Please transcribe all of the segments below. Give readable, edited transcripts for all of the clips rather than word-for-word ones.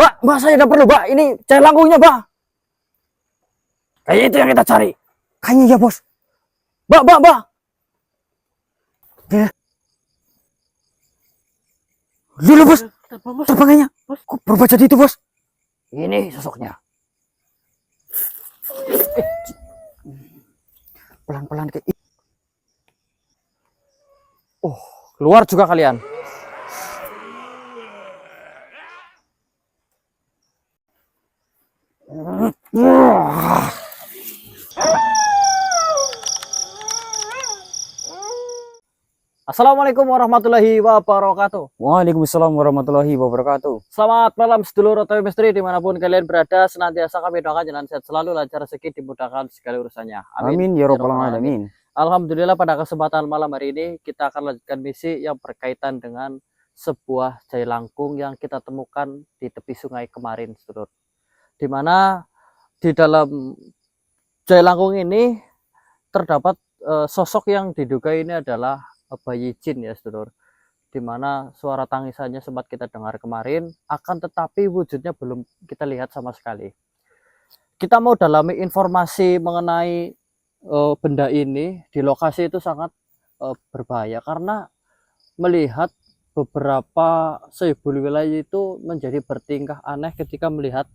Mbak, saya udah perlu, Mbak. Ini cahaya langkungnya, Mbak. Kayak itu yang kita cari. Kayaknya ya, Bos. Mbak. Dulu, Bos. Terbangnya. Kok berubah jadi itu, Bos? Ini sosoknya. Pelan-pelan kayak Keluar juga kalian. Assalamualaikum warahmatullahi wabarakatuh. Waalaikumsalam warahmatullahi wabarakatuh. Selamat malam sedulur OTW Misteri dimanapun kalian berada. Senantiasa kami doakan jalan sehat selalu, lancar rezeki, dimudahkan segala urusannya. Amin ya rabbal alamin. Alhamdulillah, pada kesempatan malam hari ini kita akan lanjutkan misi yang berkaitan dengan sebuah jai langkung yang kita temukan di tepi sungai kemarin, sedulur. Dimana di dalam jai langkung ini terdapat sosok yang diduga ini adalah bayi jin ya, sedulur. Dimana suara tangisannya sempat kita dengar kemarin, akan tetapi wujudnya belum kita lihat sama sekali. Kita mau dalami informasi mengenai benda ini di lokasi itu sangat berbahaya, karena melihat beberapa seibul wilayah itu menjadi bertingkah aneh ketika melihat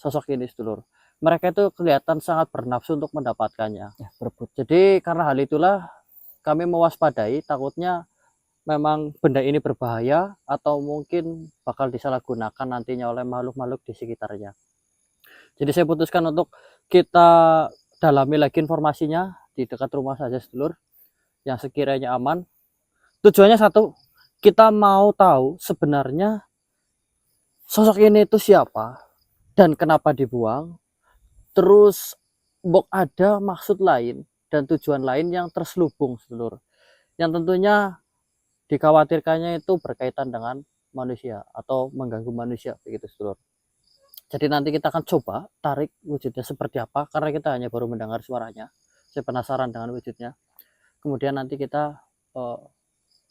sosok ini, sedulur. Mereka itu kelihatan sangat bernafsu untuk mendapatkannya. Ya, berebut. Jadi karena hal itulah kami mewaspadai, takutnya memang benda ini berbahaya atau mungkin bakal disalahgunakan nantinya oleh makhluk-makhluk di sekitarnya. Jadi saya putuskan untuk kita dalami lagi informasinya di dekat rumah saja, sedulur, yang sekiranya aman. Tujuannya satu, kita mau tahu sebenarnya sosok ini itu siapa dan kenapa dibuang. Terus ada maksud lain dan tujuan lain yang terselubung, sedulur, yang tentunya dikhawatirkannya itu berkaitan dengan manusia atau mengganggu manusia, begitu, sedulur. Jadi nanti kita akan coba tarik wujudnya seperti apa, karena kita hanya baru mendengar suaranya. Saya penasaran dengan wujudnya. Kemudian nanti kita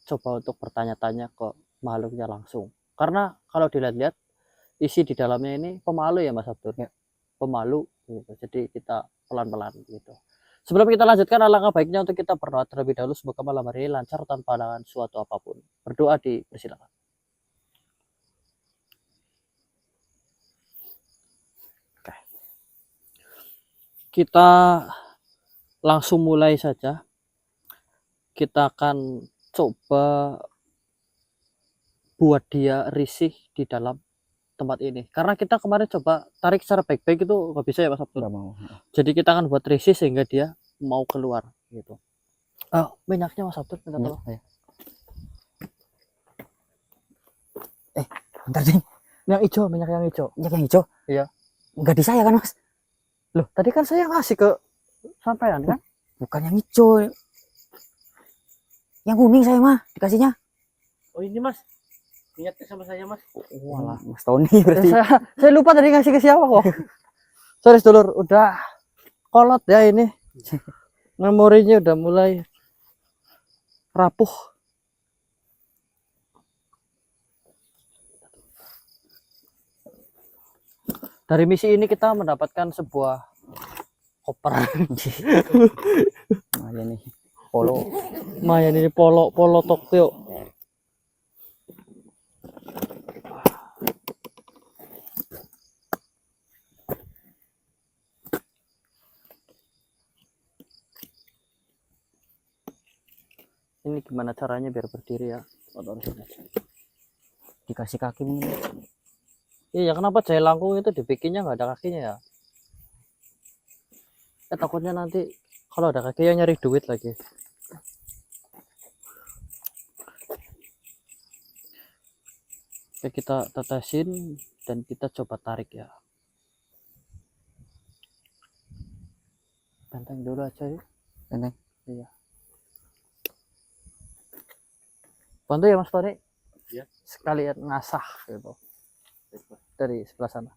coba untuk bertanya-tanya ke makhluknya langsung, karena kalau dilihat-lihat isi di dalamnya ini pemalu ya, Mas Abdur. Ya. Pemalu gitu. Jadi kita pelan-pelan gitu. Sebelum kita lanjutkan, alangkah baiknya untuk kita berdoa terlebih dahulu, semoga malam hari ini lancar tanpa halangan suatu apapun. Berdoa dipersilakan. Oke. Kita langsung mulai saja. Kita akan coba buat dia risih di dalam tempat ini, karena kita kemarin coba tarik secara baik-baik itu nggak bisa ya, Mas Abdul. Nggak mau. Jadi kita akan buat risih sehingga dia mau keluar gitu. Minyaknya Mas Abdul minta tolong. Ya. Bentar deh. Minyak hijau, minyak yang hijau. Minyak yang hijau? Iya. Enggak di saya kan, Mas? Loh, tadi kan saya ngasih ke sampean kan? Bukan yang hijau. Yang kuning saya mah dikasihnya. Oh ini Mas, minyaknya sama saya Mas. Walah, Mas Tony berarti. Saya lupa tadi ngasih ke siapa kok. Sorry, sedulur, udah kolot ya ini. Memorinya udah mulai rapuh. Dari misi ini kita mendapatkan sebuah koper. Nah, ini polo. Lumayan ini polo Tokyo. Ini gimana caranya biar berdiri ya? Dikasih kaki mungkin. Iya, kenapa jai langkung itu dibikinnya nggak ada kakinya ya? Takutnya nanti kalau ada kakinya nyari duit lagi. Oke, kita tetesin dan kita coba tarik ya. Benteng dulu aja ya. Benteng. Iya. Bantu ya Mas Tony. Iya. Sekalian ngasah gitu. Dari sebelah sana.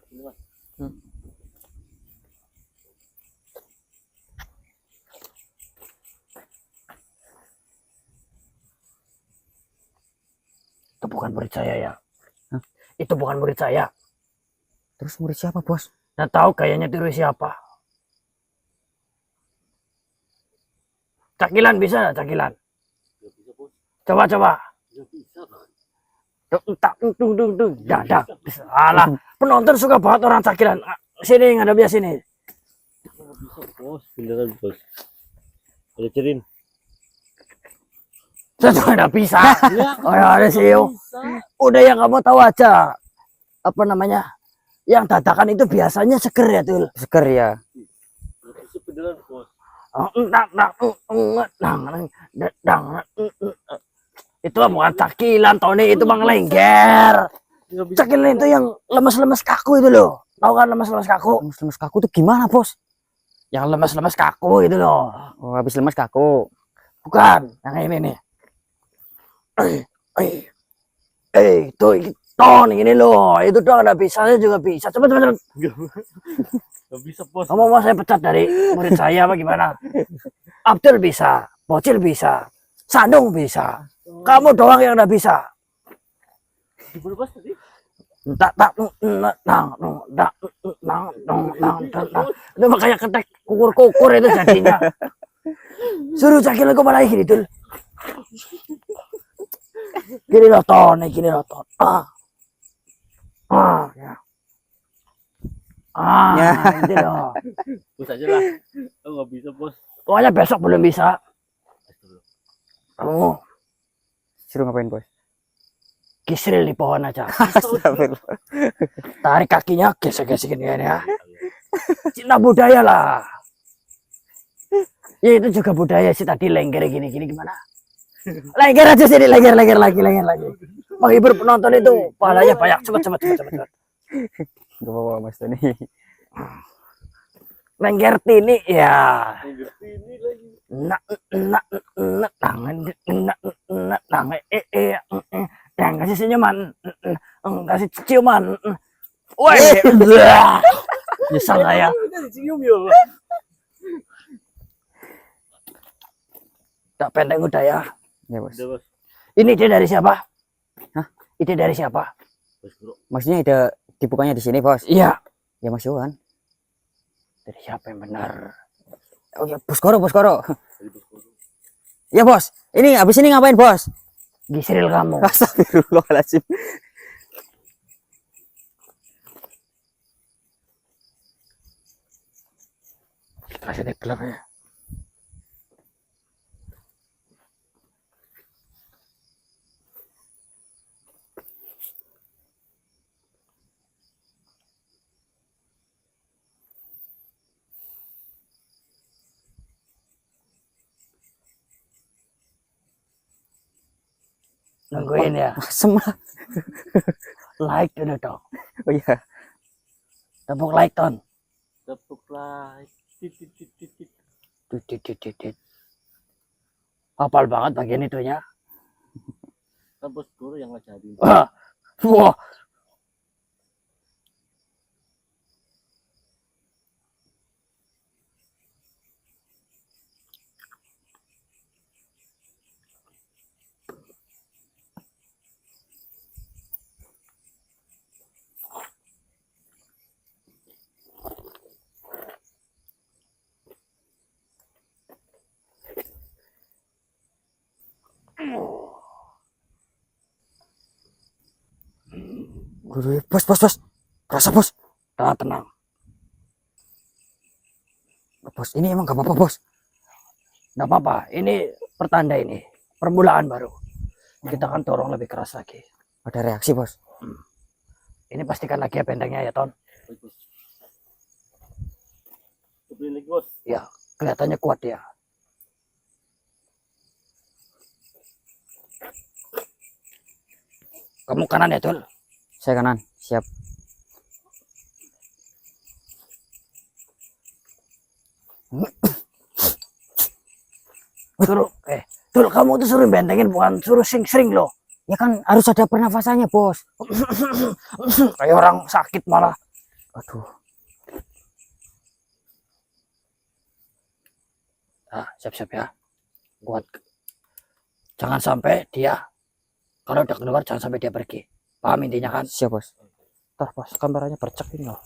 Ini Mas. Itu bukan murid saya ya. Hah? Itu bukan murid saya. Terus murid siapa, Bos? Nggak tahu kayaknya tiru siapa. Cakilan bisa nggak cakilan? Coba. Tak, dadah. Alah, penonton suka banget orang cakilan. Sini ngadep dia sini. Bisa bos, beneran bos. Ada cerin. Saya nggak bisa. Oh ya ada sih. Udah yang kamu tahu aja. Apa namanya? Yang dadakan itu biasanya seger ya tuh. Seger ya. Bisa beneran bos. Itu bukan cakilan, Tony, itu bang lengger. Cakilan itu yang lemes-lemes kaku itu loh. Tahu kan lemes-lemes kaku? Lemes-lemes kaku tuh gimana, Bos? Yang lemes-lemes kaku itu loh. Oh, habis lemes kaku. Bukan, yang ini nih. Tuh, Tony ini loh. Itu doang ada bisa, saya juga bisa. Coba. Gak bisa bos. Kamu mau saya pecat dari murid saya apa gimana? Abdul bisa, Bocil bisa, Sandung bisa. Kamu doang yang nggak bisa. Gimana bos tadi? Itu makanya ketek kukur itu jadinya. Suruh cakil aku malah gini tuh. Gini loh Ton, gini loh Ton. Ya. Ya. Ini loh. Bos aja lah. Oh gak bisa bos. Pokoknya besok belum bisa. Kamu Suruh ngapain, Bos? kisril di pohon aja. Astagfirullah. Tarik kakinya, gesek-gesekin ya. Cina budaya lah. Ya itu juga budaya sih tadi lengger gini gimana? Lengger aja sini, lengger lagi. Menghibur penonton itu pahalanya banyak. Cepet. Gak apa-apa, Mas Tony. Lengger tini ya. Ini lagi. Yang kasih senyuman, kasih ciuman. Woi, nyesal saya. Cium ya. Tak pendek udah ya. Ya, Bos. Udah bos. Ini ide dari siapa? Hah? Ide dari siapa? Bos bro. Maksudnya ada dibukanya di sini, Bos? Iya. Ya, Mas Yohan. Dari siapa yang benar? Oh ya, Bos Koro. Tadi bos bro. Ya, Bos. Ini habis ini ngapain, Bos? Gisril kamu. Astagfirullahaladzim. Kasih deklarnya. Nungguin ya. Semua. Like dulu dong. Oh iya. Tepuk like Ton. Tepuk like. Titit. Dit. Hafal banget bagian itunya. Kan bos bro yang ngajarin. Wah. Bos. Rasa, Bos. Tenang. Bos, ini emang gak apa-apa, Bos. Nggak apa-apa. Ini pertanda ini. Permulaan baru. Kita akan dorong lebih keras lagi. Ada reaksi, Bos. Ini pastikan lagi ya pendeknya ya Ton. Baik bos. Cobain lagi bos. Ya, kelihatannya kuat ya. Kamu kanan ya Tul. Saya kanan. Siap. Tul, kamu tuh suruh bentengin bukan suruh sing-sing loh. Ya kan harus ada pernafasannya, Bos. Kayak orang sakit malah. Aduh. Nah, siap-siap ya. Kuat. Jangan sampai dia Kalau udah keluar jangan sampai dia pergi. Paham intinya kan? Siap, Bos. Ntar pas kameranya bercek ini loh.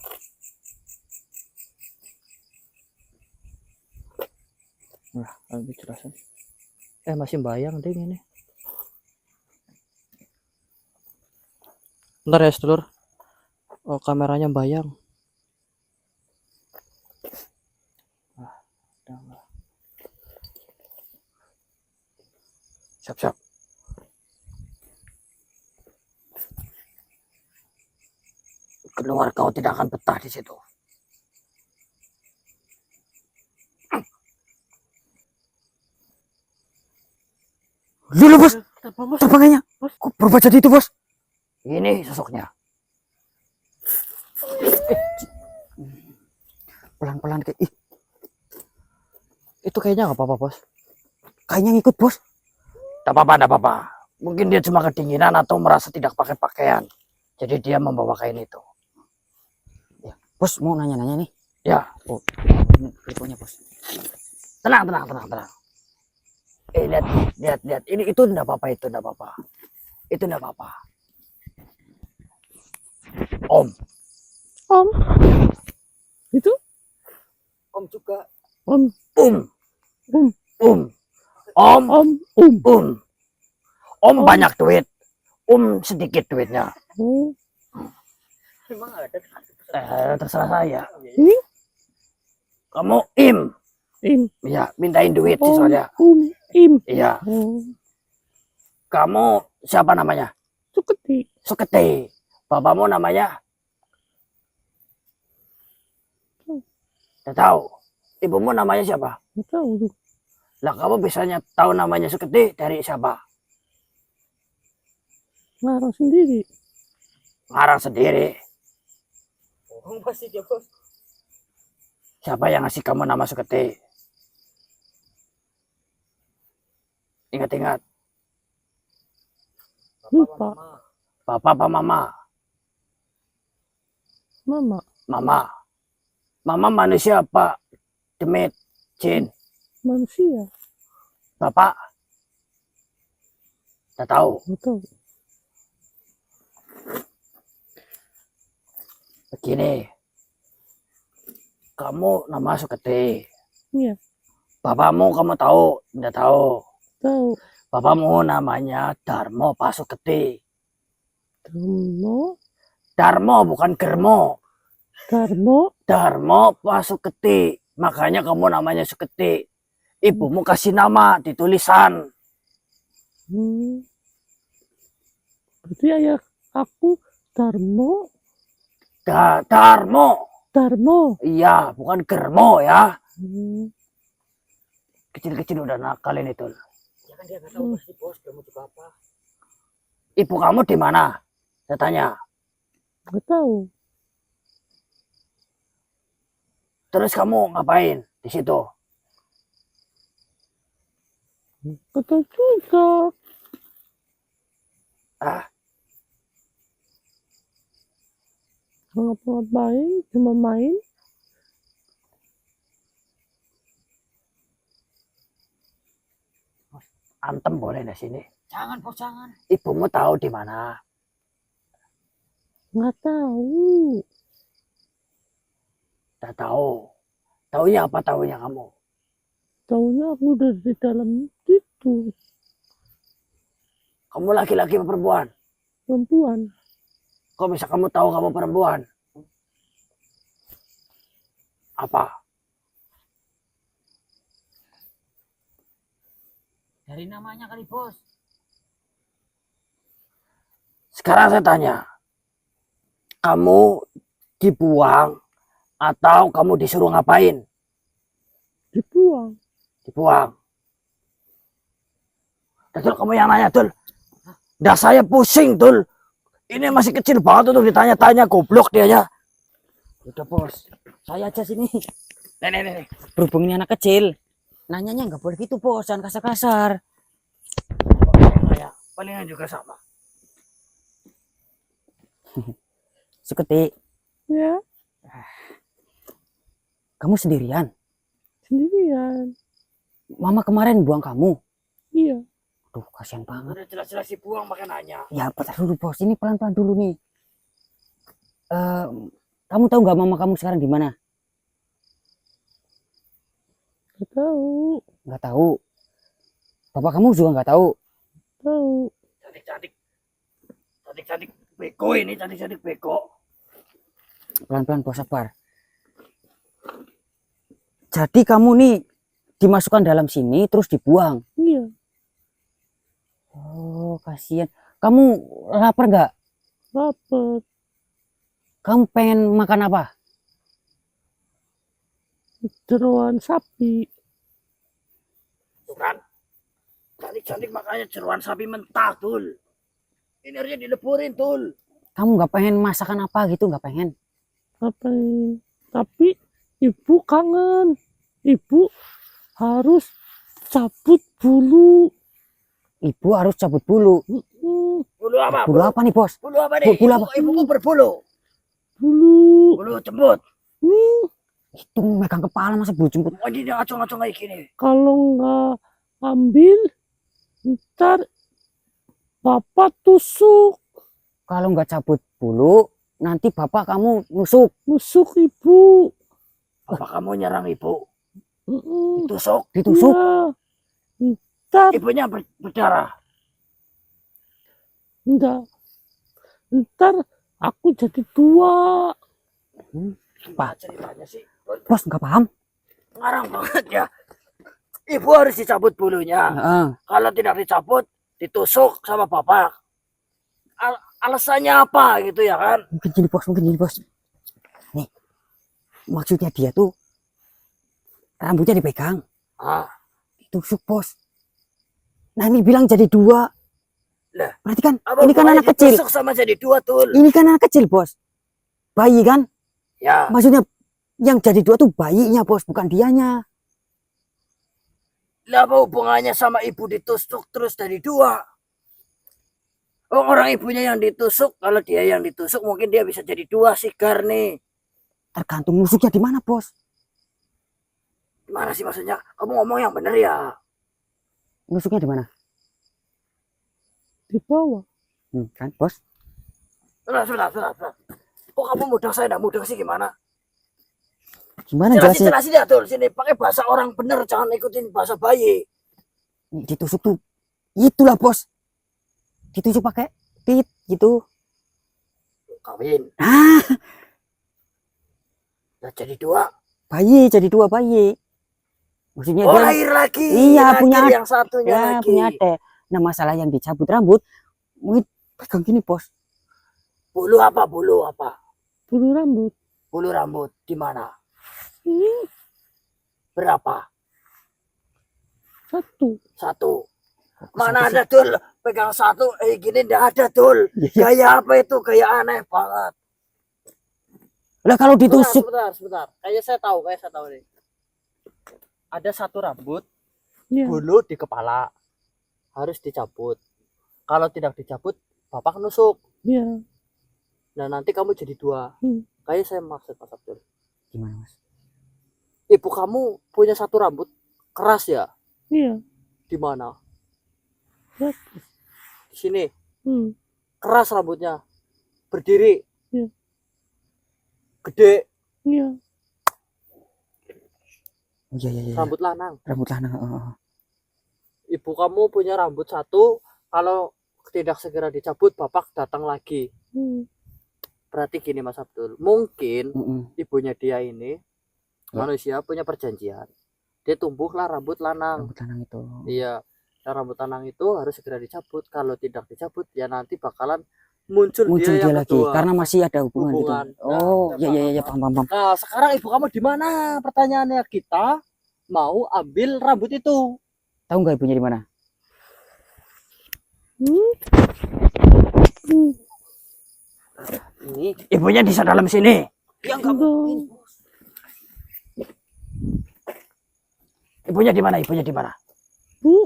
Nah, lebih jelasin. Masih bayang ding ini. Bentar ya sedulur. Oh, kameranya bayang. Udah enggak. Siap-siap. Keluar kau tidak akan betah di situ. Dulu, Bos. Terbangnya. Kok berubah jadi itu, Bos? Ini sosoknya. Pelan-pelan kayak Itu kayaknya nggak apa-apa, Bos. kayaknya ngikut, Bos. Tidak apa-apa, tidak apa-apa. Mungkin dia cuma kedinginan atau merasa tidak pakai pakaian. Jadi dia membawa kain itu. Bos mau nanya-nanya nih. Ya, Ini teleponnya, Bos. tenang. Lihat. Ini itu tidak apa-apa, itu tidak apa-apa. Itu tidak apa-apa. Om. Om. Itu? Om juga. Om. Om banyak duit. Om sedikit duitnya. Oh. Memang ada. Terserah saya. Ini? Kamu Im. Ya, mintain duit sih soalnya. Im. Iya. Oh. Kamu siapa namanya? Suketi. Suketi. Bapakmu namanya? Tidak tahu. Ibumu namanya siapa? Nggak tahu. Lah kamu biasanya tahu namanya Suketi dari siapa? Ngarang sendiri. Ngarang sendiri. Oh, pasti dia, Bos. Siapa yang ngasih kamu nama Suketi? Ingat-ingat. Lupa. Bapak apa mama? Mama. Mama. Mama manusia apa? Demit, jin. Manusia. Bapak? Tidak tahu. Nggak tahu. Begini. Kamu nama Suketi. Iya. Bapakmu kamu tahu? Tidak tahu. Tahu. Bapakmu namanya Darmo Pasuketi. Darmo. Darmo bukan Germo. Darmo. Darmo Pasuketi. Makanya kamu namanya Suketi. Ibumu kasih nama di tulisan. Berarti ayah aku Darmo. Darmo. Darmo. Iya, bukan Germo ya. Hmm. Kecil-kecil udah nakalin itu. Ya kan dia nggak tahu pasti, Bos. Kamu juga apa? Ibu kamu di mana? Saya tanya. Nggak tahu. Terus kamu ngapain di situ? Nggak tahu juga. Ah, Nggak ngapa-ngapain, cuma main. antem boleh di sini. Jangan, Bos, jangan. Ibumu tahu di mana? Nggak tahu. Tak tahu. Taunya apa taunya kamu? Taunya aku udah di dalam situ. Kamu laki-laki apa perempuan? Perempuan. Kok bisa kamu tahu kamu perempuan? Apa? Dari namanya kali, Bos. Sekarang saya tanya. Kamu dibuang atau kamu disuruh ngapain? Dibuang. Dibuang. Betul kamu yang nanya, Tul. Dah saya pusing, Tul. Ini masih kecil banget untuk ditanya-tanya, goblok dianya. Udah, Bos. Saya aja sini. Nih. Berhubung ini anak kecil. Nanyanya nggak boleh gitu, Bos. Jangan kasar-kasar. Palingan juga sama. Suketi, Ya, kamu sendirian? sendirian. Mama kemarin buang kamu. Iya. Aduh, kasihan banget. Udah jelas-jelas dibuang makanannya. Ya, bentar dulu bos. Ini pelan-pelan dulu nih. Kamu tahu nggak mama kamu sekarang di mana? Nggak tahu. Nggak tahu. Bapak kamu juga nggak tahu. Tahu. Cantik-cantik beko ini, cantik-cantik beko. Pelan-pelan bos, sabar. Jadi kamu nih dimasukkan dalam sini terus dibuang. Iya. Oh, kasihan. Kamu lapar nggak? Lapar. Kamu pengen makan apa? Jeroan sapi. Tuh kan. Cantik-cantik makanya jeroan sapi mentah, Tul. Ini harusnya dileburin, Tul. Kamu nggak pengen masakan apa gitu? Nggak pengen? Apa ini? Tapi ibu kangen. Ibu harus cabut bulu. Ibu harus cabut bulu. Bulu apa? Bulu apa nih bos? Bulu apa nih? Bulu apa? Ibuku berbulu. Bulu. Bulu jembut. Itu megang kepala masa bulu jemput. Oh, ini ngacung-ngacung kayak gini. Kalau nggak ambil, ntar bapak tusuk. Kalau nggak cabut bulu, nanti bapak kamu nusuk. Nusuk ibu. Apa kamu nyerang ibu? Mm-mm. Tusuk. Ditusuk. Ya. Ntar, Ibunya berdarah. enggak. Ntar aku jadi tua. Apa ceritanya sih? Bos nggak paham? Ngarang banget ya. Ibu harus dicabut bulunya. Heeh. Kalau tidak dicabut, ditusuk sama bapak. Alasannya apa gitu ya kan? Mungkin gini bos, mungkin gini bos. Nih, maksudnya dia tuh rambutnya dipegang, Ah, ditusuk bos. Nah ini bilang jadi dua. Lah, berarti kan apa ini kan hubungannya anak kecil. ditusuk sama jadi dua, Tul? Ini kan anak kecil bos. Bayi kan? Ya, Maksudnya yang jadi dua tuh bayinya bos, bukan dianya. lah apa hubungannya sama ibu ditusuk terus jadi dua? Oh, orang ibunya yang ditusuk, kalau dia yang ditusuk mungkin dia bisa jadi dua sigar nih. Tergantung nusuknya di mana bos. Gimana sih maksudnya? Kamu ngomong yang bener ya? Nusuknya di mana? Di bawah. Kan bos? Sudah. Kok kamu mudah, saya enggak mudah sih gimana? Gimana Jelasin, jelasin? jelasin ya, Tul. Sini pakai bahasa orang bener, jangan ikutin bahasa bayi. Ditusuk tuh, itulah bos. Ditusuk pakai tit gitu. Kawin, Ah, udah jadi dua. bayi jadi dua bayi. Maksudnya Oh, dia lahir lagi. Iya, Lahir punya yang satunya ya lagi. punya adek. Nah masalah yang dicabut rambut, mungkin pegang gini bos. Bulu apa? Bulu apa? Bulu rambut. Bulu rambut di mana? Ini Berapa? satu. Satu. Mana ada, Tul? Pegang satu, gini ndak ada, Tul. Iya. Gaya apa itu? Gaya aneh banget. Lah kalau ditusuk, Sebentar. Kayak saya tahu nih. Ada satu rambut, Iya. ya, bulu di kepala. Harus dicabut. Kalau tidak dicabut, bapak nusuk. Iya. Nah, nanti kamu jadi dua. Kayak saya maksud Mas Abdul. Gimana mas? Ibu kamu punya satu rambut keras ya? Iya. Di mana? Ya. Di sini. Keras rambutnya. Berdiri. Iya. Gede. Iya. Oh iya iya. Rambut lanang. Rambut lanang. Ibu kamu punya rambut satu. Kalau tidak segera dicabut, bapak datang lagi. Berarti gini Mas Abdul. Mungkin ibunya dia ini manusia punya perjanjian. Dia tumbuhlah rambut lanang. Rambut lanang itu. Iya. Dan rambut lanang itu harus segera dicabut. Kalau tidak dicabut, ya nanti bakalan muncul Muncul dia dia yang lagi kedua. karena masih ada hubungan, Hubungan. gitu. Oh Nah, iya paham. Nah, sekarang ibu kamu di mana? Pertanyaannya, kita mau ambil rambut itu. Tahu nggak ibunya di mana? Ini Ibunya di dalam sini. yang kamu. Ibunya di mana? Ibunya di mana? Bu,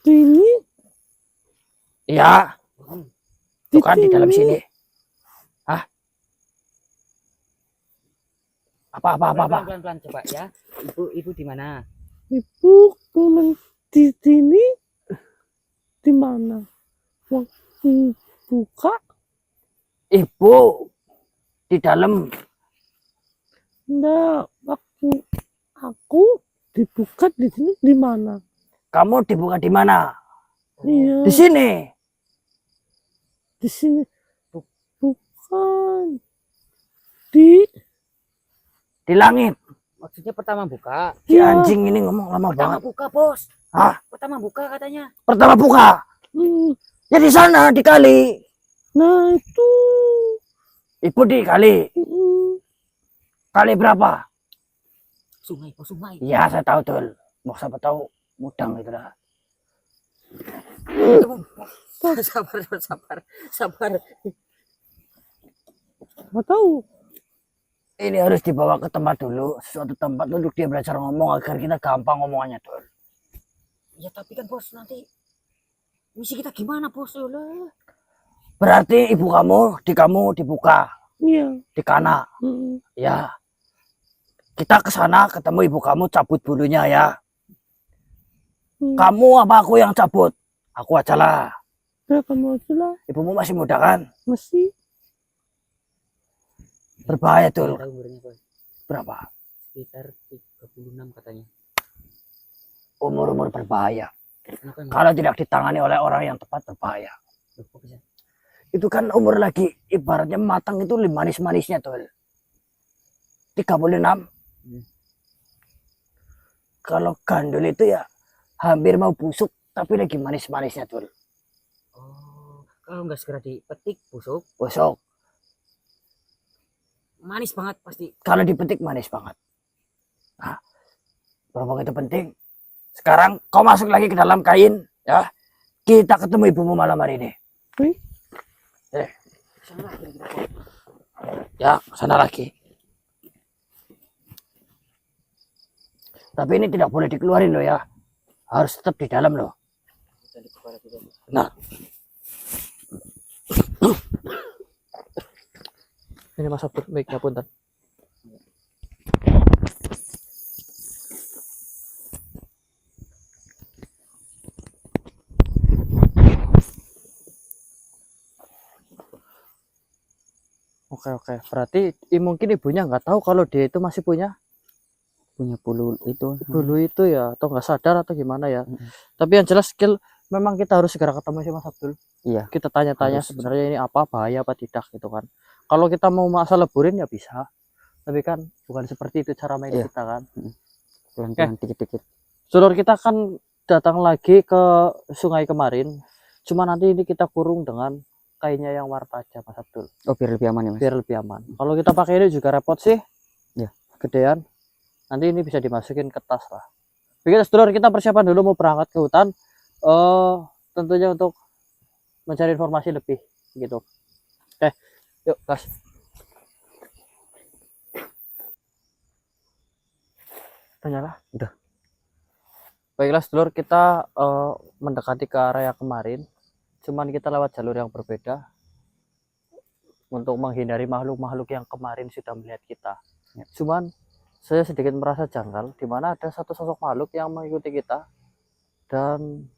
ini Iya. Tuh kan di dalam sini. Hah? Apa? Pelan coba ya. Ibu di mana? Ibu pulang di sini, Di mana? Waktu buka? Ibu di dalam. Enggak, waktu aku dibuka di sini di mana? Kamu dibuka di mana? Iya, Di sini. di sini. Bukan. Di Di langit. Maksudnya pertama buka. Si Iya. anjing ini ngomong lama Pertama banget. buka, Bos. Hah? Pertama buka katanya. Pertama buka. Hmm, Ya di sana di kali. Nah itu. Ibu di kali. Hmm, Kali berapa? Sungai, Bos, sungai. Ya saya tahu tuh. Mau siapa tahu mudang itu dah. Sabar, Bos, sabar. Sabar. nggak tahu. Ini harus dibawa ke tempat dulu, suatu tempat untuk dia belajar ngomong agar kita gampang ngomongannya tuh. Ya tapi kan, Bos, nanti misi kita gimana, Bos? Yolah. Berarti ibu kamu dibuka Iya. di kana. Hmm, Ya. Kita ke sana ketemu ibu kamu cabut bulunya ya. hmm. Kamu apa aku yang cabut? Aku aja lah. Ya kamu aja lah. Ibumu masih muda kan? Masih. Berbahaya tuh. Tahu umurnya, Bos. Berapa? Sekitar 36 katanya. Umur-umur berbahaya. Kenapa emang? Kalau tidak ditangani oleh orang yang tepat berbahaya. Loh, kok bisa? Itu kan umur lagi ibaratnya matang itu manis-manisnya tuh. 36. Kalau gandul itu ya hampir mau busuk tapi lagi manis-manisnya tuh. Oh, kalau nggak segera dipetik busuk, Busuk. manis banget pasti. Kalau dipetik manis banget. Nah, berhubung itu penting. Sekarang kau masuk lagi ke dalam kain ya. Kita ketemu ibumu malam hari ini. Sana kira-kira, Bos. Ya, sana lagi. Tapi ini tidak boleh dikeluarin loh ya. Harus tetap di dalam loh. Jadi kepada kita. Nah, Ini Mas Abdul, baik punten. Oke. Berarti mungkin ibunya nggak tahu kalau dia itu masih punya Punya bulu itu. bulu itu ya, atau nggak sadar atau gimana ya. Tapi yang jelas skill memang kita harus segera ketemu sih Mas Abdul. Iya. Kita tanya-tanya Harus. sebenarnya ini apa, bahaya apa tidak gitu kan. Kalau kita mau masa leburin ya bisa. Tapi kan bukan seperti itu cara main Iya. kita kan. Pelan-pelan dikit-dikit. Saudara kita kan datang lagi ke sungai kemarin. Cuma nanti ini kita kurung dengan kainnya yang warna aja Mas Abdul. Oh, biar lebih aman ya, Mas. Biar lebih aman. Kalau kita pakai ini juga repot sih. Ya. Gedean. Nanti ini bisa dimasukin ke tas lah. Begitu saudara, kita persiapan dulu mau berangkat ke hutan. Tentunya untuk mencari informasi lebih gitu. Yuk gas. Ternyata udah. Baiklah sedulur, kita mendekati ke area kemarin. Cuman kita lewat jalur yang berbeda untuk menghindari makhluk-makhluk yang kemarin sudah melihat kita. Cuman saya sedikit merasa janggal di mana ada satu sosok makhluk yang mengikuti kita dan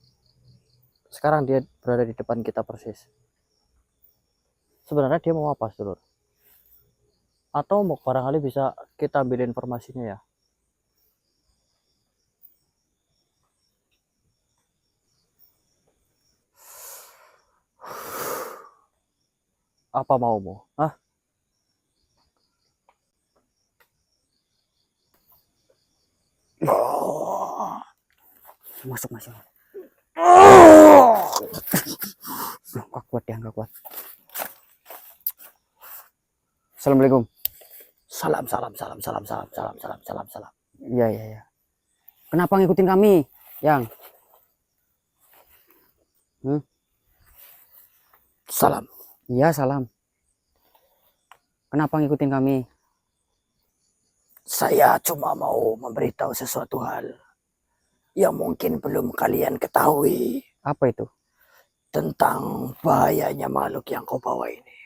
sekarang dia berada di depan kita persis. Sebenarnya dia mau apa, sedulur? Atau mau barangkali bisa kita ambil informasinya ya? Apa maumu? Hah? Masuk. Nggak kuat ya, nggak kuat. Assalamualaikum. salam. Iya. Kenapa ngikutin kami, Yang? Salam. Iya, salam. Kenapa ngikutin kami? Saya cuma mau memberitahu sesuatu hal yang mungkin belum kalian ketahui Apa itu? tentang bahayanya makhluk yang kau bawa ini.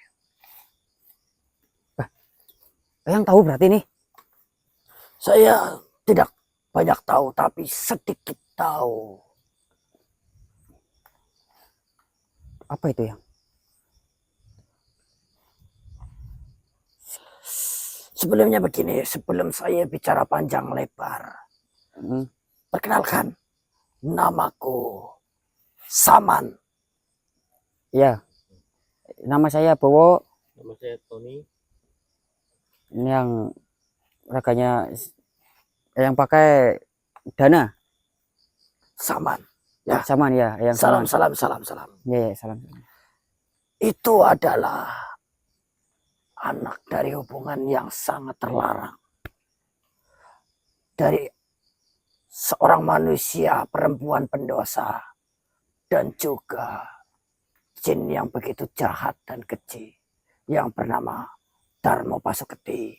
Yang tahu berarti nih. Saya tidak banyak tahu, tapi sedikit tahu. Apa itu yang? Sebelumnya begini, sebelum saya bicara panjang lebar, Hmm. perkenalkan, namaku Saman. Ya, nama saya Bowo. Nama saya Tony. Ini yang raganya yang pakai dana. Saman. Ya. Saman ya, yang Salam, saman. salam. Ya, ya, salam. Itu adalah anak dari hubungan yang sangat terlarang. Dari seorang manusia perempuan pendosa dan juga jin yang begitu jahat dan keji yang bernama Darmo Pasuketi.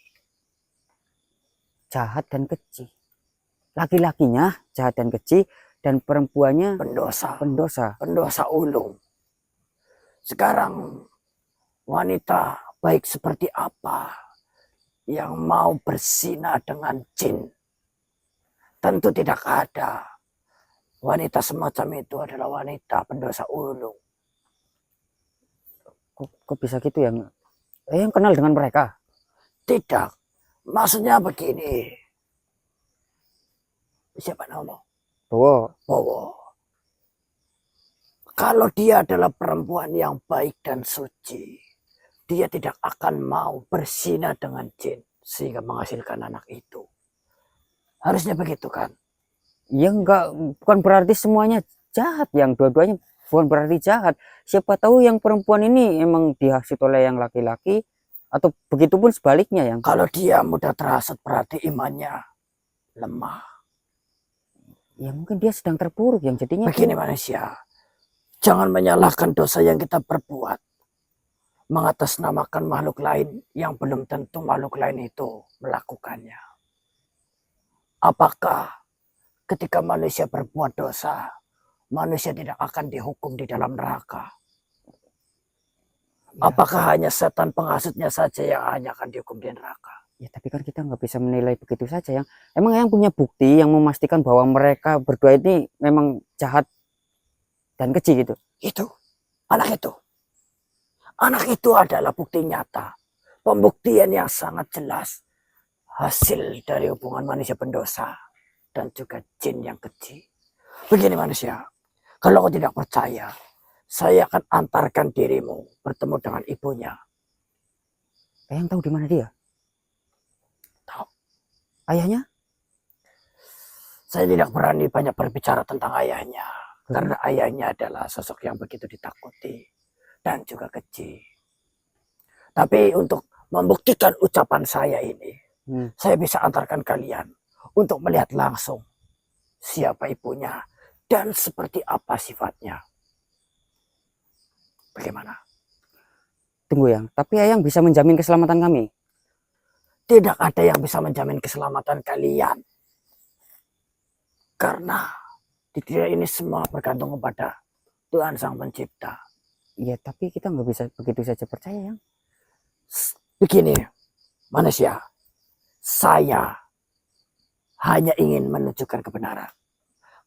Jahat dan keji. Laki-lakinya jahat dan keji dan perempuannya Pendosa. pendosa. Ulung. Sekarang wanita baik seperti apa yang mau berzina dengan jin? Tentu tidak ada. Wanita semacam itu adalah wanita pendosa ulung. Kok bisa gitu ya? Yang kenal dengan mereka? Tidak. Maksudnya begini. Siapa nama? Bowo. Bowo. Kalau dia adalah perempuan yang baik dan suci, dia tidak akan mau berzina dengan jin sehingga menghasilkan anak itu. Harusnya begitu kan? Ya enggak, bukan berarti semuanya jahat. Yang dua-duanya bukan berarti jahat. Siapa tahu yang perempuan ini emang dihasut oleh yang laki-laki, atau begitupun sebaliknya yang. Kalau dia mudah terhasut berarti imannya lemah. Ya mungkin dia sedang terpuruk yang jadinya. Begini manusia, jangan menyalahkan dosa yang kita perbuat. Mengatasnamakan makhluk lain yang belum tentu makhluk lain itu melakukannya. Apakah ketika manusia berbuat dosa, manusia tidak akan dihukum di dalam neraka? Ya. Apakah hanya setan penghasutnya saja yang hanya akan dihukum di neraka? Ya tapi kan kita nggak bisa menilai begitu saja yang. Emang yang punya bukti yang memastikan bahwa mereka berdua ini memang jahat dan keji gitu. Itu, anak itu. Anak itu adalah bukti nyata. Pembuktian yang sangat jelas. Hasil dari hubungan manusia pendosa. Dan juga jin yang keji. Begini manusia. Kalau kau tidak percaya. Saya akan antarkan dirimu bertemu dengan ibunya. Yang tahu di mana dia? Tahu. Ayahnya? Saya tidak berani banyak berbicara tentang ayahnya. Karena ayahnya adalah sosok yang begitu ditakuti. Dan juga keji. Tapi untuk membuktikan ucapan saya ini. Saya bisa antarkan kalian. Untuk melihat langsung. Siapa ibunya. Dan seperti apa sifatnya. Bagaimana? Tunggu yang. Tapi Ayang bisa menjamin keselamatan kami? Tidak ada yang bisa menjamin keselamatan kalian. Karena di dunia ini semua bergantung kepada Tuhan Sang Pencipta. Ya tapi kita nggak bisa begitu saja percaya yang. Begini manusia, saya hanya ingin menunjukkan kebenaran.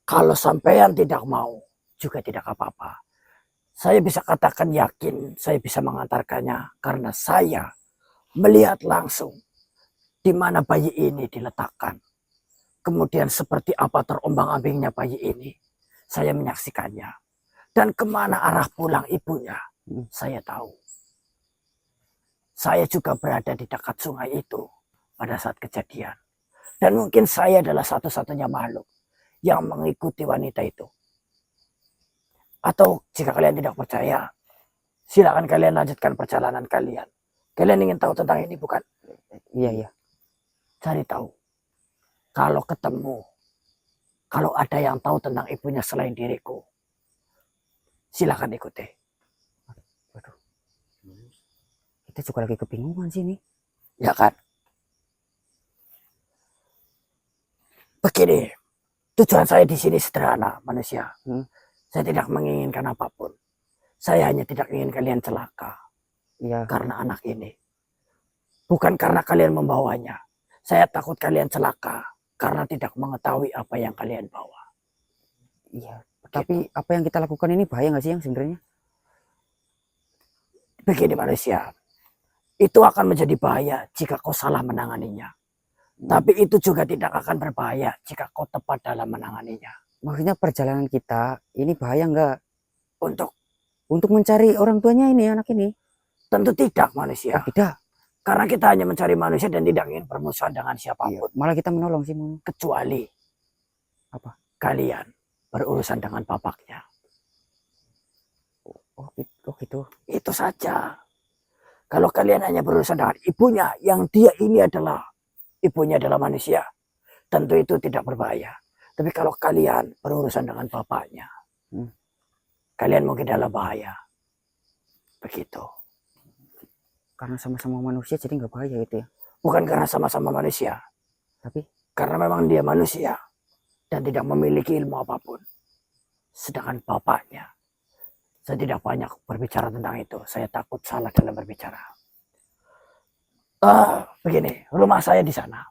Kalau sampean tidak mau, juga tidak apa-apa. Saya bisa katakan yakin, saya bisa mengantarkannya karena saya melihat langsung di mana bayi ini diletakkan. Kemudian seperti apa terombang-ambingnya bayi ini, saya menyaksikannya. Dan kemana arah pulang ibunya, saya tahu. Saya juga berada di dekat sungai itu pada saat kejadian. Dan mungkin saya adalah satu-satunya makhluk yang mengikuti wanita itu. Atau jika kalian tidak percaya, silakan kalian lanjutkan perjalanan kalian. Kalian ingin tahu tentang ini bukan? Iya, iya. Cari tahu. Kalau ketemu, kalau ada yang tahu tentang ibunya selain diriku, silakan ikuti. Waduh. Kita juga lagi kebingungan sih nih. Ya kan? Begini, tujuan saya di sini sederhana, manusia. Saya tidak menginginkan apapun. Saya hanya tidak ingin kalian celaka. Iya. Karena anak ini. Bukan karena kalian membawanya. Saya takut kalian celaka karena tidak mengetahui apa yang kalian bawa. Iya. Tapi apa yang kita lakukan ini bahaya nggak sih yang sebenarnya? Begini manusia, itu akan menjadi bahaya jika kau salah menanganinya. Tapi itu juga tidak akan berbahaya jika kau tepat dalam menanganinya. Maksudnya perjalanan kita ini bahaya nggak Untuk mencari orang tuanya ini, anak ini? tentu tidak manusia. Tidak. Karena kita hanya mencari manusia dan tidak ingin bermusuhan dengan Iya, siapapun. malah kita menolong sih. Kecuali Apa? kalian berurusan dengan bapaknya. Oh gitu. Itu saja. Kalau kalian hanya berurusan dengan ibunya, yang dia ini adalah ibunya adalah manusia, tentu itu tidak berbahaya. Tapi kalau kalian berurusan dengan bapaknya, kalian mungkin dalam bahaya. Begitu. Karena sama-sama manusia jadi nggak bahaya gitu ya. Bukan karena sama-sama manusia, Tapi karena memang dia manusia dan tidak memiliki ilmu apapun. Sedangkan bapaknya, saya tidak banyak berbicara tentang itu. Saya takut salah dalam berbicara. Begini, rumah saya di sana.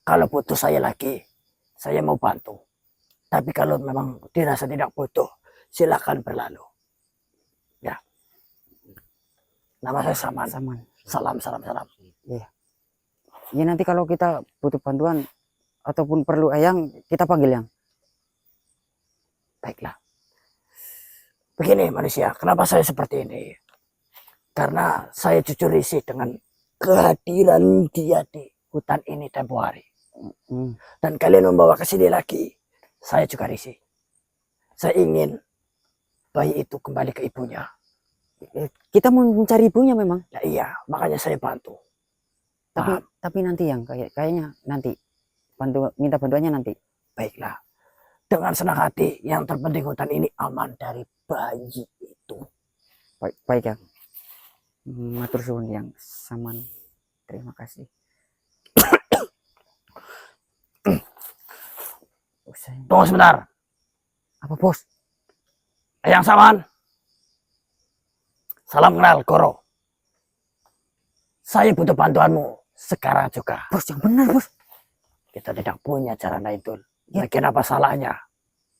Kalau butuh saya lagi, saya mau bantu. Tapi kalau memang dirasa tidak butuh, silakan berlalu. Ya. Nama saya Saman. Saman. Salam. Ya nanti kalau kita butuh bantuan ataupun perlu ayang, kita panggil yang. Baiklah. Begini manusia, kenapa saya seperti ini? Karena saya jujur risih dengan kehadiran dia di hutan ini tempo hari. Dan kalian membawa ke sini lagi, saya juga risih. Saya ingin bayi itu kembali ke ibunya. Kita mau mencari ibunya memang. Nah, iya, makanya saya bantu. Tapi nanti yang kayaknya nanti minta bantuannya nanti. Baiklah. Dengan senang hati, yang terpenting hutan ini aman dari bayi itu. Baik ya. Matur suwun yang Saman. Terima kasih. Tunggu sebentar. Apa bos? Yang Saman. Salam kenal, Goro. Saya butuh bantuanmu sekarang juga. Bos yang benar bos. Kita tidak punya cara lain, Dul. Lagian apa salahnya?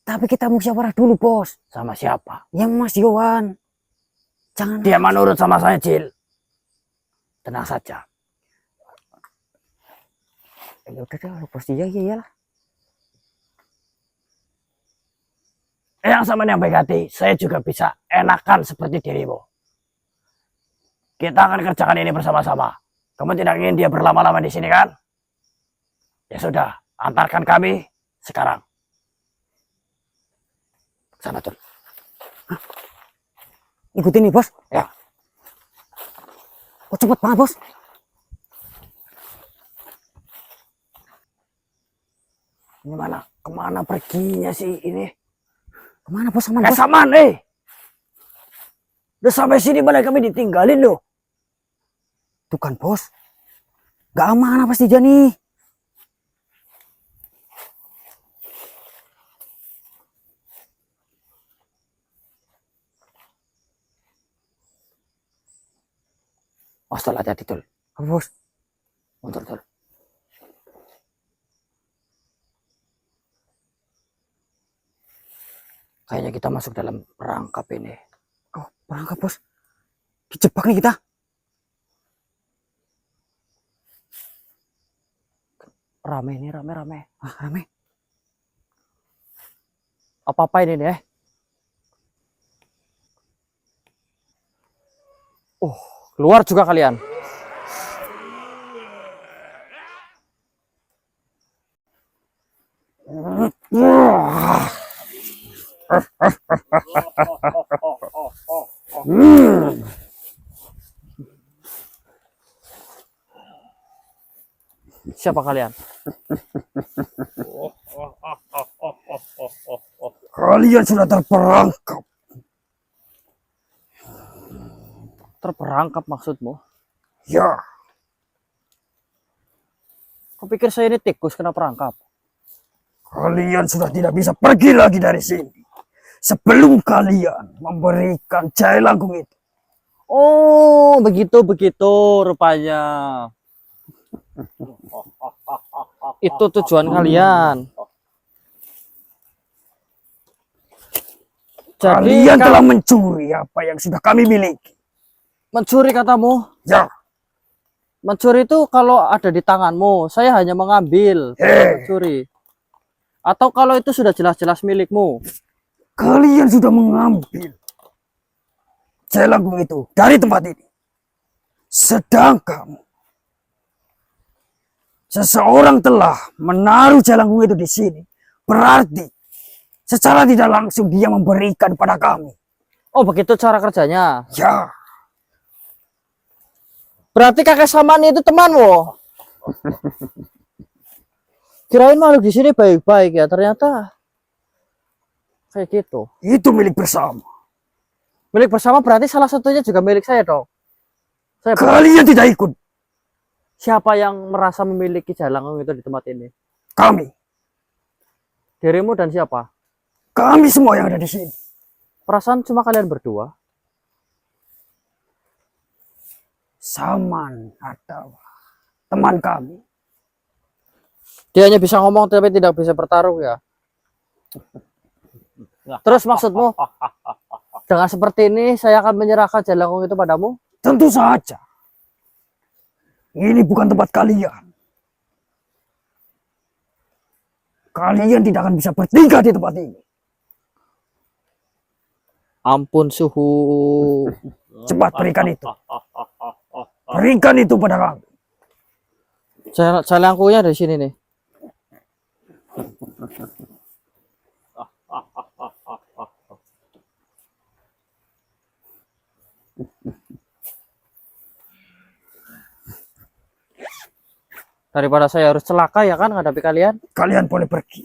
Tapi kita musyawarah dulu bos. Sama siapa? Yang Mas Yohan. Jangan. Dia menurut sama saya, Cil. Tenang saja. Ya udah deh, bos dia iyalah. Yang sama yang baik hati, saya juga bisa enakan seperti dirimu. Kita akan kerjakan ini bersama-sama. Kamu tidak ingin dia berlama-lama di sini kan? Ya sudah, antarkan kami sekarang. Sana tuh. Ikutin nih bos. Ya. Oh cepet banget bos. Gimana? Kemana perginya sih ini? Kemana bos? Saman bos? Saman udah sampai sini malah kami ditinggalin loh. Tuh kan bos. Gak aman pasti dia nih. Setelah hati-hati Tul. Apa bos? Mundur Tul. Kayaknya kita masuk dalam perangkap ini. Oh perangkap bos. Dijebak nih kita. Rame nih, rame. Rame. Apa-apa ini deh. Keluar juga kalian. Siapa kalian? Kalian sudah terperangkap. Terperangkap maksudmu? Ya. Kau pikir saya ini tikus kena perangkap? Kalian sudah tidak bisa pergi lagi dari sini. Sebelum kalian memberikan jahe langkung itu. Oh, begitu rupanya. Itu tujuan kalian. Kalian telah mencuri apa yang sudah kami miliki. Mencuri katamu? Ya. Mencuri itu kalau ada di tanganmu, saya hanya mengambil, bukan mencuri. Atau kalau itu sudah jelas-jelas milikmu. Kalian sudah mengambil jelangkung itu dari tempat ini. Sedangkan seseorang telah menaruh jelangkung itu di sini. Berarti secara tidak langsung dia memberikan pada kami. Oh, begitu cara kerjanya. Ya. Berarti kakek Samani itu temanmu. Kirain makhluk di sini baik-baik ya, ternyata kayak gitu. Itu milik bersama. Milik bersama berarti salah satunya juga milik saya dong. Saya Kalian tidak ikut. siapa yang merasa memiliki jelangkung itu di tempat ini? Kami. Dirimu dan siapa? Kami semua yang ada di sini. Perasaan cuma kalian berdua. Saman atau teman kami. Dia hanya bisa ngomong tapi tidak bisa bertarung ya. Terus maksudmu dengan seperti ini saya akan menyerahkan jelangkung itu padamu? Tentu saja. Ini bukan tempat kalian. Kalian tidak akan bisa bertingkah di tempat ini. Ampun suhu. Cepat berikan itu. Berikan itu pada kami. Jelangkungnya di sini nih. Daripada saya harus celaka ya kan menghadapi kalian. Kalian boleh pergi.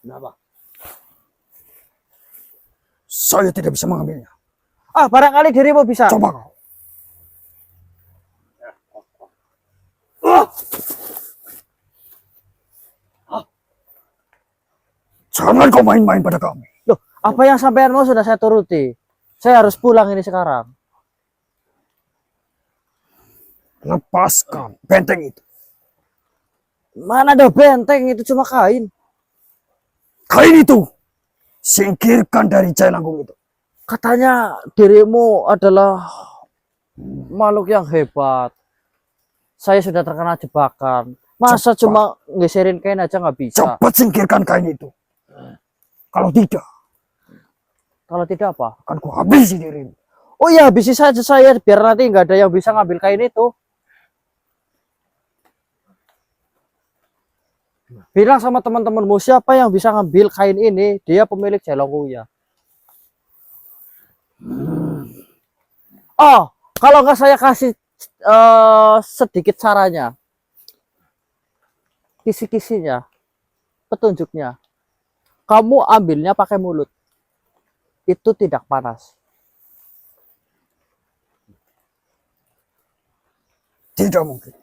Kenapa? Saya tidak bisa mengambilnya. Ah, barangkali dirimu bisa. Coba kau. Jangan kau main-main pada kami. Loh, apa yang sampean mau sudah saya turuti. Saya harus pulang ini sekarang. Lepaskan benteng itu. Mana ada benteng, itu cuma kain. Kain itu singkirkan dari jelangkung itu. Katanya dirimu adalah makhluk yang hebat. Saya sudah terkena jebakan. Masa Cepat. cuma geserin kain aja nggak bisa? Cepat singkirkan kain itu. Kalau tidak, Kalau tidak apa? akan ku habisi dirimu. Oh ya, habisi saja saya biar nanti nggak ada yang bisa ngambil kain itu. Bilang sama teman-temanmu siapa yang bisa ngambil kain ini, dia pemilik jelangkungnya. Oh, kalau nggak saya kasih sedikit caranya, kisi-kisinya, petunjuknya. Kamu ambilnya pakai mulut, itu tidak panas. Tidak mungkin.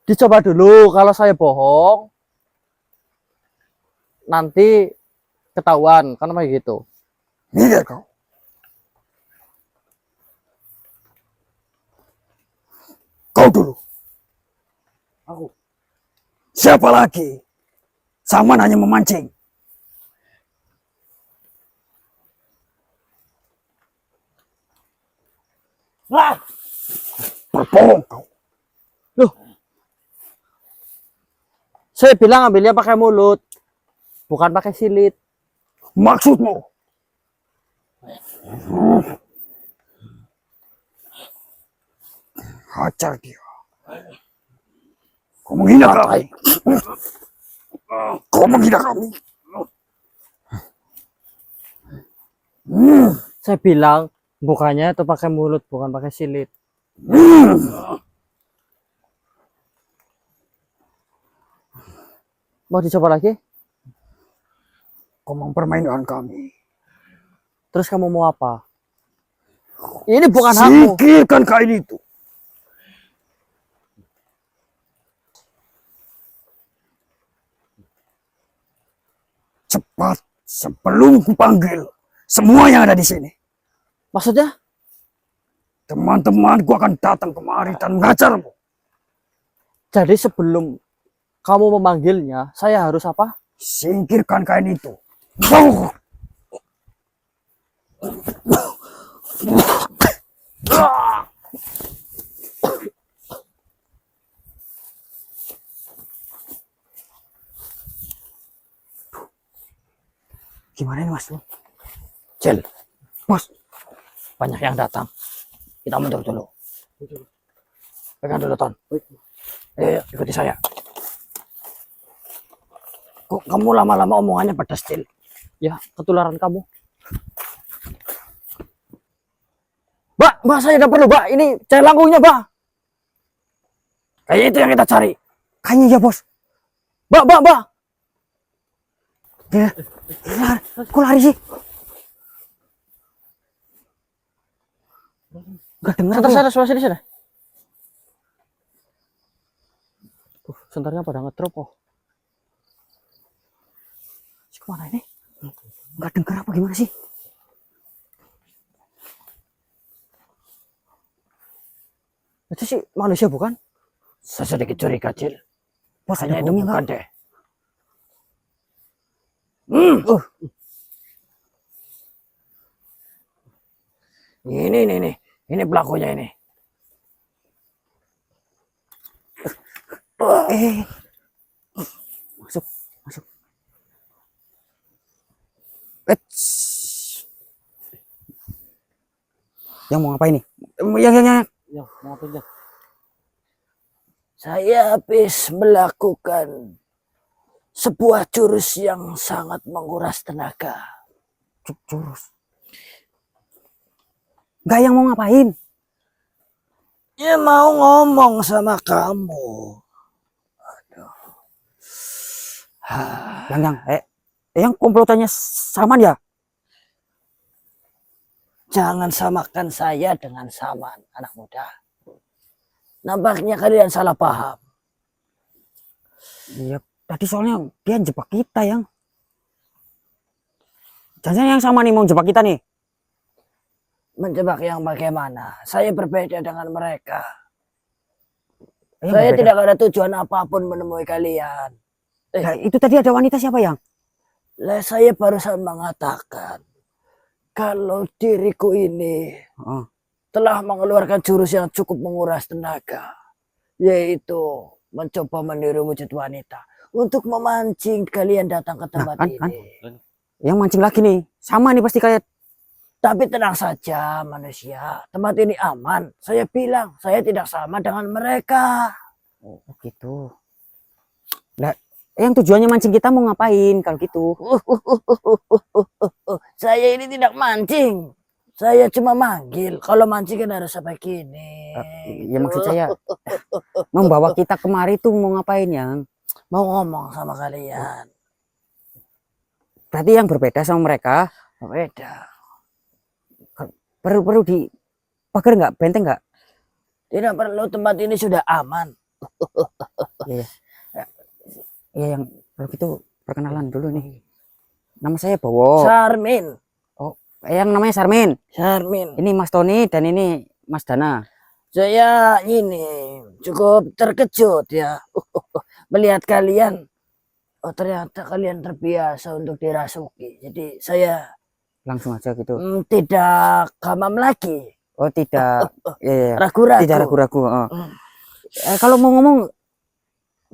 Dicoba dulu, kalau saya bohong, nanti ketahuan, kan kayak gitu. Minggir kau. Kau dulu. Aku. Siapa lagi? Saman hanya memancing. Wah, Berbohong kau. Saya bilang ambilnya pakai mulut, bukan pakai silit. Maksudmu? Hajar dia. Kau menghina kami. Kau menghina kami. Saya bilang bukannya itu pakai mulut, bukan pakai silit. Mau dicoba lagi? Kau mempermainkan kami. Terus kamu mau apa? Ini bukan hakmu. Singkirkan kain itu. Cepat sebelum kupanggil semua yang ada di sini. Maksudnya? Teman-temanku akan datang kemari dan mengajarmu. Jadi sebelum kamu memanggilnya, saya harus apa? Singkirkan kain itu. Gimana nih Mas? Cil, Bos, banyak yang datang. Kita mundur dulu. Pegang dulu, Ton. Ayo, ikuti saya. Kok kamu lama-lama omongannya pedas, Cil? Ya, ketularan kamu. Mbak, saya udah perlu, Mbak. Ini cahaya langkungnya, Mbak. Kayaknya itu yang kita cari. kayaknya ya bos. Mbak. Dia, kok lari sih? Gak dengar apa? Sana, suara sini sana. Sentarnya pada ngedrop kok. Kemana ini? Gak dengar apa gimana sih? Itu sih manusia bukan? Saya sedikit curiga, Cil. Bos, Hanya ada itu baunya bukan nggak? deh. Ini pelakunya ini. Masuk. Yang mau ngapain nih? Yang. Ya, mau ngapain ya? Saya habis melakukan sebuah jurus yang sangat menguras tenaga. Jurus. Gak yang mau ngapain? Ya mau ngomong sama kamu. Yang komplotannya Saman ya? Jangan samakan saya dengan Saman, anak muda. Nampaknya kalian salah paham. Iya, tadi soalnya dia jebak kita yang. Jangan yang sama nih mau jebak kita nih. Menjebak yang bagaimana? Saya berbeda dengan mereka. Yang Saya berbeda. tidak ada tujuan apapun menemui kalian. Nah, itu tadi ada wanita siapa yang? Lah, saya barusan mengatakan kalau diriku ini Oh. telah mengeluarkan jurus yang cukup menguras tenaga, yaitu mencoba meniru wujud wanita untuk memancing kalian datang ke tempat kan. ini. Yang mancing lagi nih. Sama nih pasti kayak. Tapi tenang saja manusia, tempat ini aman. Saya bilang saya tidak sama dengan mereka. Oh gitu. Nah, yang tujuannya mancing kita mau ngapain kalau gitu? Saya ini tidak mancing. Saya cuma manggil. Kalau mancing kan harus sampai gini. Ya maksud saya membawa kita kemari tuh mau ngapain yang? Mau ngomong sama kalian. Berarti yang berbeda sama mereka. Beda. Perlu di pagar nggak? Benteng nggak? Tidak perlu, tempat ini sudah aman. Ya yang kalau gitu perkenalan dulu nih. Nama saya Bowo. Sarmin. Yang namanya Sarmin. Sarmin. Ini Mas Tony dan ini Mas Dana. Saya ini cukup terkejut ya. Melihat kalian. Oh, ternyata kalian terbiasa untuk dirasuki. Jadi saya Langsung aja gitu. tidak gamam lagi. Oh tidak. Ya. Ragu-ragu. Tidak ragu-ragu. Oh. Hmm. Kalau mau ngomong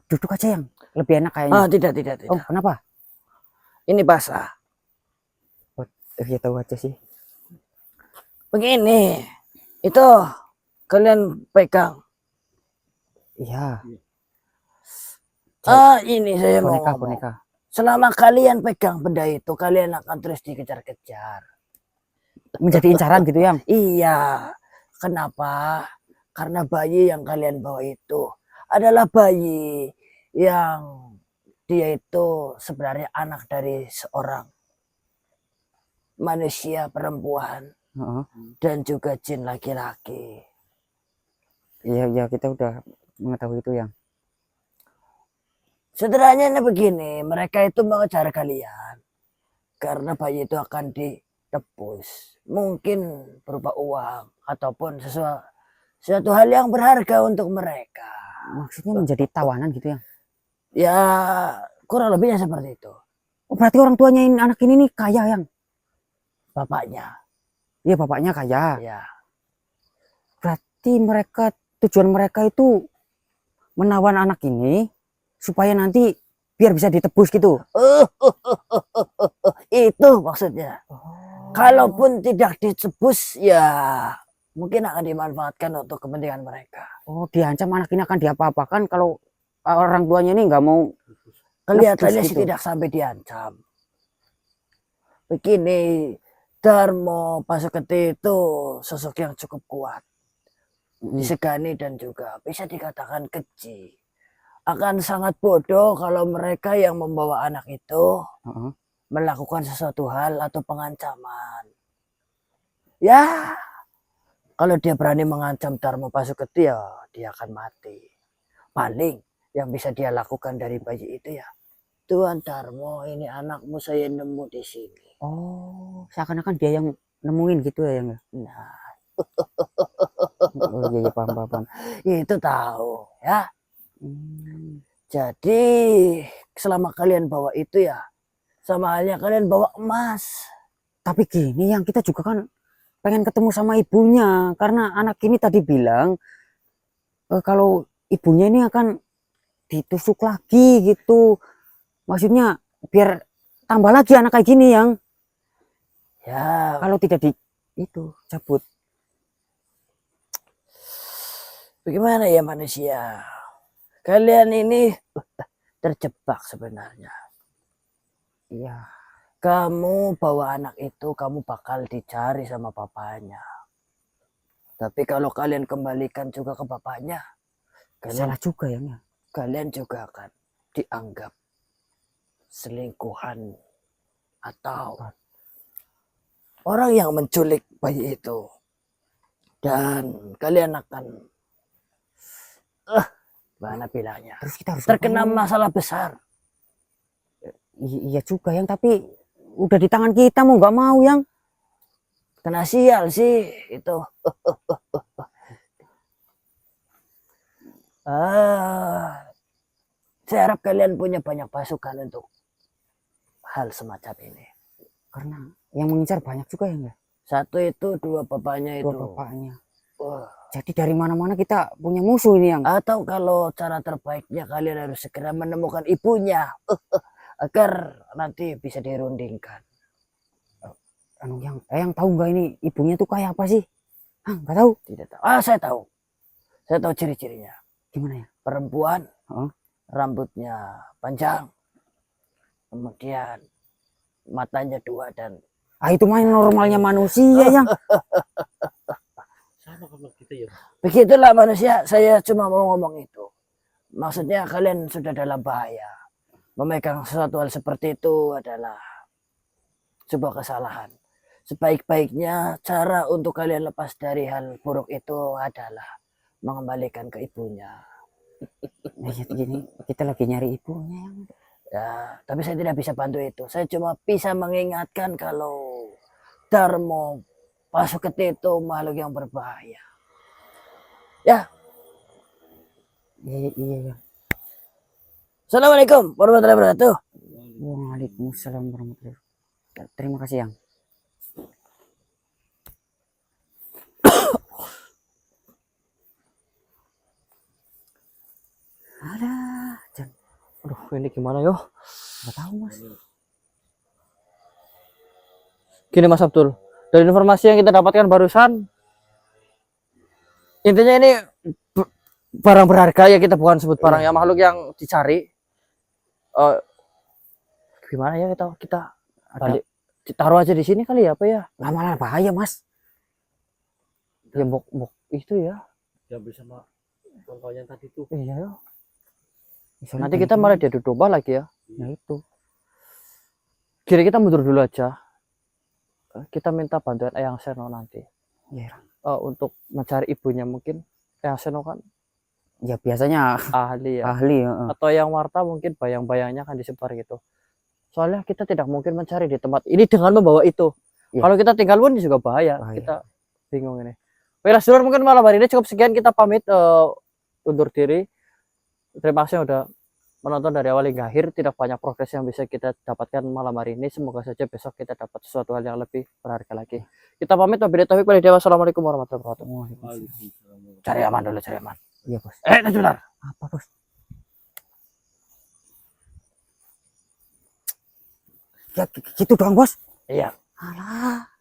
duduk aja yang lebih enak kayaknya. Ah, tidak. Oh kenapa? Ini basah. Ya tahu aja sih. Begini. Itu kalian pegang. Iya. Ini saya mau ngomong. Boneka. Selama kalian pegang benda itu, kalian akan terus dikejar-kejar. Menjadi incaran gitu yang. Iya. Kenapa? Karena bayi yang kalian bawa itu adalah bayi yang dia itu sebenarnya anak dari seorang manusia perempuan dan juga jin laki-laki. Iya kita udah mengetahui itu yang. Sederhananya begini, mereka itu mengejar kalian karena bayi itu akan ditebus, mungkin berupa uang ataupun sesuatu hal yang berharga untuk mereka. Maksudnya menjadi tawanan gitu ya? Ya kurang lebihnya seperti itu. Oh, berarti orang tuanya ini, anak ini nih kaya yang. Bapaknya. Iya bapaknya kaya. Ya. Berarti mereka tujuan mereka itu menawan anak ini supaya nanti biar bisa ditebus gitu. Itu maksudnya. Kalaupun tidak ditebus ya mungkin akan dimanfaatkan untuk kepentingan mereka. Oh, diancam anak ini akan diapa-apakan kalau orang tuanya ini nggak mau. Kelihatannya Nebus sih gitu. tidak sampai diancam. Begini, Darmo Pasuketi itu sosok yang cukup kuat. Disegani dan juga bisa dikatakan keji. Akan sangat bodoh kalau mereka yang membawa anak itu Heeh. melakukan sesuatu hal atau pengancaman. Ya, kalau dia berani mengancam Darmo Pasuketi ya dia akan mati. Paling yang bisa dia lakukan dari bayi itu ya, Tuan Darmo, ini anakmu saya nemu di sini. Oh, seakan-akan dia yang nemuin gitu ya yang. Nah, Oh iya, iya paham, paham, paham. itu tahu ya. Hmm. Jadi selama kalian bawa itu ya, sama halnya kalian bawa emas. Tapi gini yang kita juga kan pengen ketemu sama ibunya karena anak ini tadi bilang kalau ibunya ini akan ditusuk lagi gitu. Maksudnya biar tambah lagi anak kayak gini yang Ya, kalau tidak di itu cabut. bagaimana ya manusia? Kalian ini terjebak sebenarnya. Iya. Kamu bawa anak itu, kamu bakal dicari sama papanya. Tapi kalau kalian kembalikan juga ke bapaknya, Salah juga ya. kalian juga akan dianggap selingkuhan atau orang yang menculik bayi itu. Dan kalian akan mana bilangnya, Terus kita harus terkena ngapain? masalah besar. Iya juga yang tapi udah di tangan kita mau nggak mau yang. Kena sial sih itu. Saya harap kalian punya banyak pasukan untuk hal semacam ini. Karena yang mengincar banyak juga ya nggak? Satu itu, dua bapaknya itu. Dua bapaknya. Wah. Jadi dari mana-mana kita punya musuh ini yang. Atau kalau cara terbaiknya kalian harus segera menemukan ibunya agar nanti bisa dirundingkan. Anu yang tahu nggak ini ibunya tuh kayak apa sih? Ah nggak tahu. Tidak tahu. Ah, saya tahu. Saya tahu ciri-cirinya. Gimana ya? Perempuan, Heeh. rambutnya panjang, kemudian matanya dua dan Ah itu main normalnya manusia yang. Sama kalau gitu ya. begitulah manusia. Saya cuma mau ngomong itu. Maksudnya kalian sudah dalam bahaya. Memegang sesuatu hal seperti itu adalah sebuah kesalahan. Sebaik-baiknya cara untuk kalian lepas dari hal buruk itu adalah mengembalikan ke ibunya. Nah, gini kita lagi nyari ibunya yang. Ya, tapi saya tidak bisa bantu itu. Saya cuma bisa mengingatkan kalau Darmo Pasuketi itu makhluk yang berbahaya. Ya. Iya iya iya. Assalamualaikum warahmatullahi wabarakatuh. Waalaikumsalam warahmatullahi wabarakatuh. Terima kasih yang. Ada, Aduh, ini gimana yo? nggak tahu mas. Gini Mas Abdul, dari informasi yang kita dapatkan barusan, intinya ini barang berharga ya, kita bukan sebut barang ya, makhluk yang dicari. Gimana ya kita balik, taruh aja di sini kali ya, apa ya? Lama-lama bahaya mas. Ya bok itu ya. Diambil sama kawan-kawan yang tadi tuh. Iya yo. Misalnya Nanti kayak kita gini. malah diadu domba lagi ya. Nah itu. Kira kita mundur dulu aja. Kita minta bantuan Eyang Seno nanti. Ya, Untuk mencari ibunya mungkin. Eyang Seno kan ya biasanya ahli ya. ahli ya. Atau yang Warta mungkin bayang-bayangnya kan disebar gitu. Soalnya kita tidak mungkin mencari di tempat ini dengan membawa itu. Ya. Kalau kita tinggal pun juga bahaya. Bahaya. Kita bingung ini. Baiklah, saudara, mungkin malam hari ini cukup sekian, kita pamit undur diri. Terima kasih udah menonton dari awal hingga akhir. Tidak banyak progres yang bisa kita dapatkan malam hari ini. Semoga saja besok kita dapat sesuatu hal yang lebih berharga lagi. Kita pamit. Wabillahi taufiq wal hidayah. Wassalamualaikum warahmatullahi wabarakatuh. Cari aman dulu, cari aman. Iya bos. Sebentar. Apa bos? Ya gitu doang bos. Iya. Alah.